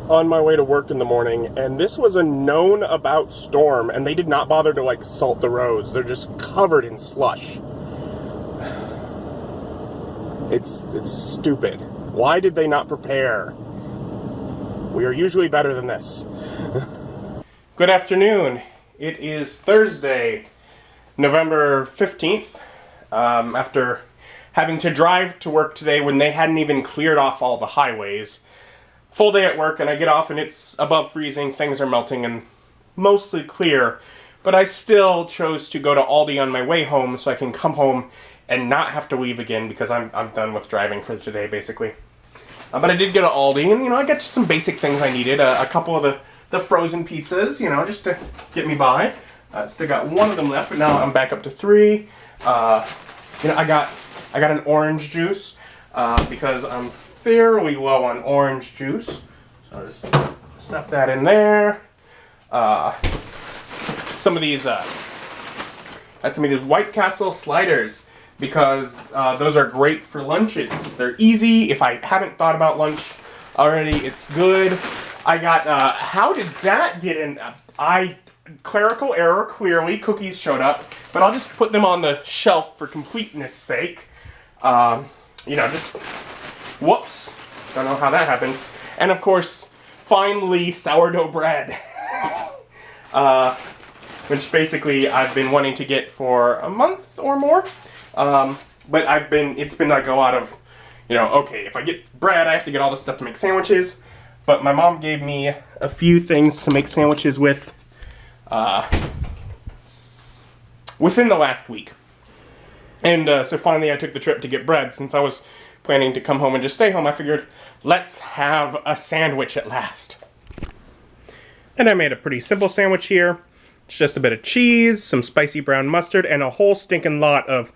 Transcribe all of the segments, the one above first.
on my way to work in the morning, and this was a known about storm, and they did not bother to like salt the roads. They're just covered in slush. It's stupid. Why did they not prepare? We are usually better than this. Good afternoon. It is Thursday, November 15th. After having to drive to work today when they hadn't even cleared off all the highways. Full day at work, and I get off and it's above freezing, things are melting and mostly clear, but I still chose to go to Aldi on my way home so I can come home and not have to leave again because I'm done with driving for today, basically. But I did get to Aldi, and I got just some basic things I needed. A couple of the frozen pizzas, just to get me by. Still got one of them left, but now I'm back up to 3. I got an orange juice because I'm fairly low on orange juice. So just stuff that in there. Some of these White Castle sliders because those are great for lunches. They're easy. If I haven't thought about lunch already, it's good. I got, how did that get in? Clerical error, clearly. Cookies showed up, but I'll just put them on the shelf for completeness sake. Just, whoops. Don't know how that happened. And of course, finally, sourdough bread. Which basically I've been wanting to get for a month or more. But it's been like a lot of, okay, if I get bread, I have to get all this stuff to make sandwiches. But my mom gave me a few things to make sandwiches with within the last week. And so finally I took the trip to get bread. Since I was planning to come home and just stay home, I figured, let's have a sandwich at last. And I made a pretty simple sandwich here. It's just a bit of cheese, some spicy brown mustard, and a whole stinking lot of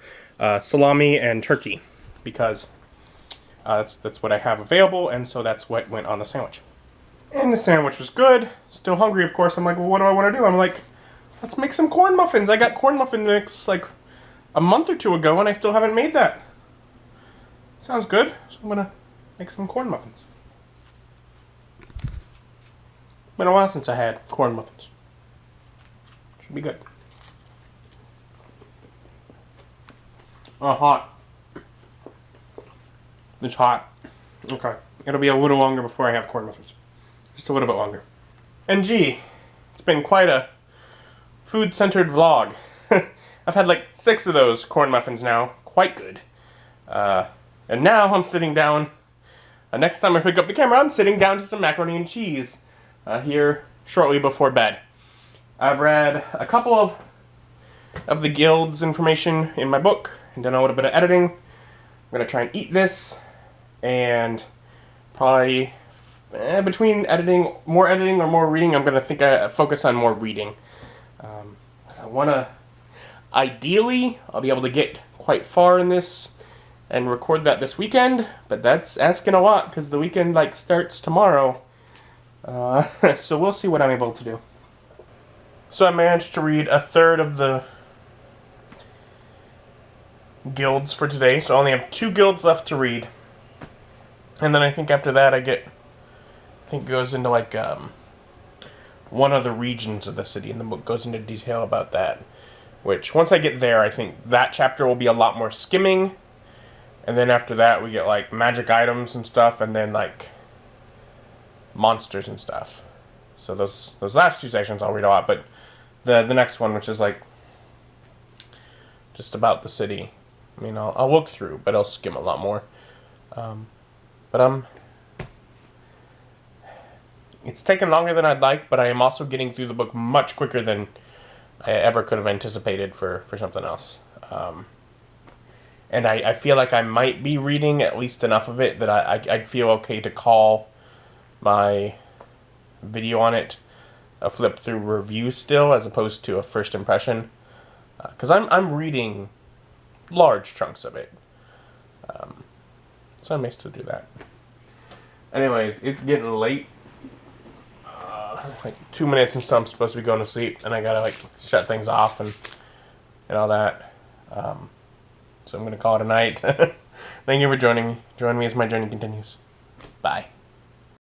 salami and turkey. Because that's what I have available, and so that's what went on the sandwich. And the sandwich was good. Still hungry, of course. I'm like, well, what do I want to do? I'm like, let's make some corn muffins. I got corn muffin mix like a month or 2 ago, and I still haven't made that. Sounds good. So I'm gonna make some corn muffins. Been a while since I had corn muffins. Should be good. Oh, hot. It's hot. Okay. It'll be a little longer before I have corn muffins. Just a little bit longer. And gee, it's been quite a food-centered vlog. I've had like 6 of those corn muffins now. Quite good. And now I'm sitting down. Next time I pick up the camera, I'm sitting down to some macaroni and cheese here shortly before bed. I've read a couple of the Guild's information in my book and done a little bit of editing. I'm going to try and eat this, and probably between more editing or more reading, I'm going to think I focus on more reading. I want to, ideally, I'll be able to get quite far in this and record that this weekend, but that's asking a lot because the weekend starts tomorrow. So we'll see what I'm able to do. So I managed to read a third of the guilds for today, so I only have 2 guilds left to read. And then I think after that it goes into one of the regions of the city, and the book goes into detail about that. Which, once I get there, I think that chapter will be a lot more skimming. And then after that, we get magic items and stuff, and then monsters and stuff. So those last 2 sections I'll read a lot, but the next one, which is just about the city, I mean, I'll look through, but I'll skim a lot more. But it's taken longer than I'd like, but I am also getting through the book much quicker than I ever could have anticipated for something else. And I feel like I might be reading at least enough of it that I'd feel okay to call my video on it a flip through review still, as opposed to a first impression. Because I'm reading large chunks of it. So I may still do that. Anyways, it's getting late. 2 minutes until I'm supposed to be going to sleep, and I gotta shut things off and all that. So I'm gonna call it a night. Thank you for joining me. Join me as my journey continues. Bye.